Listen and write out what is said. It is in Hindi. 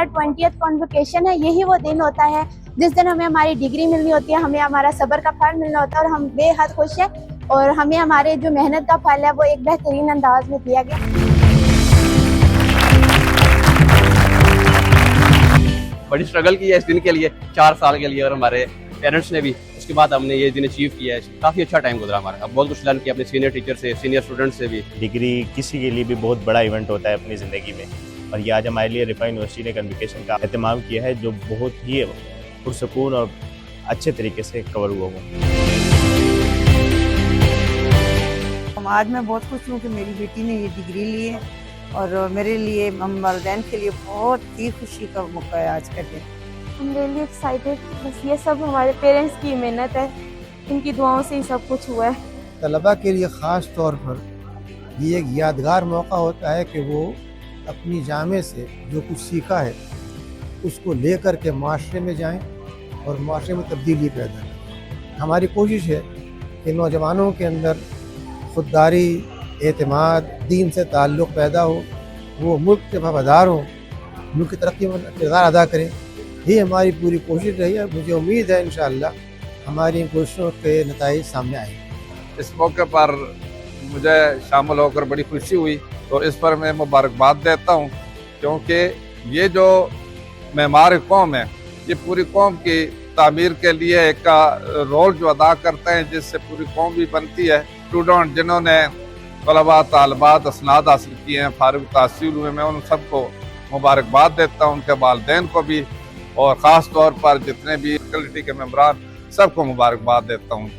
हमारा 20th कॉन्वोकेशन है, यही वो दिन होता है जिस दिन हमें हमारी डिग्री मिलनी होती है, हमें हमारा सब्र का फल मिलना होता है और हम बेहद खुश हैं और हमें हमारे जो मेहनत का फल है वो एक बेहतरीन अंदाज में दिया गया। बड़ी स्ट्रगल की है इस दिन के लिए, 4 साल के लिए, और हमारे पेरेंट्स ने भी। उसके बाद हमने ये दिन अचीव किया है, काफ़ी अच्छा टाइम गुजरा हमारा। अब बहुत कुछ लर्न किया अपने सीनियर टीचर से, सीनियर स्टूडेंट से भी। डिग्री किसी के लिए भी बहुत बड़ा इवेंट होता है अपनी ज़िंदगी में, और ये आज हमारे लिए रिफा यूनिवर्सिटी ने कन्वोकेशन का एहतमाम किया है जो बहुत ही पुरसकून और अच्छे तरीके से कवर हुआ हुआ। आज मैं बहुत खुश हूँ कि मेरी बेटी ने ये डिग्री ली है और मेरे लिए, हम वालिदैन के लिए बहुत ही खुशी का मौका है आज का दिन। I'm really excited, बस ये सब हमारे पेरेंट्स की मेहनत है, इनकी दुआओं से ही सब कुछ हुआ है। तलबा के लिए ख़ास तौर पर ये एक यादगार मौका होता है कि वो अपनी जामे से जो कुछ सीखा है उसको ले कर के माशरे में जाएं और माशरे में तब्दीली पैदा करें। हमारी कोशिश है कि नौजवानों के अंदर खुददारी, एतमाद, दीन से ताल्लुक़ पैदा हो, वो मुल्क के वफादार हों, मुल्क की तरक्की में किरदार अदा करें। ये हमारी पूरी कोशिश रही है। मुझे उम्मीद है इंशाअल्लाह हमारी इन कोशिशों के नताइज सामने आएंगे। इस मौके पर मुझे शामिल होकर बड़ी खुशी हुई, तो इस पर मैं मुबारकबाद देता हूँ, क्योंकि ये जो मेमार कौम है, ये पूरी कौम की तामीर के लिए एक रोल जो अदा करते हैं, जिससे पूरी कौम भी बनती है। स्टूडेंट जिन्होंने तलबा, तालबात, असनाद हासिल किए हैं, फारिग तहसील हुए, मैं उन सबको मुबारकबाद देता हूँ, उनके वालिदैन को भी, और ख़ास तौर पर जितने भी फैकल्टी के मेंबरान, सबको मुबारकबाद देता हूँ।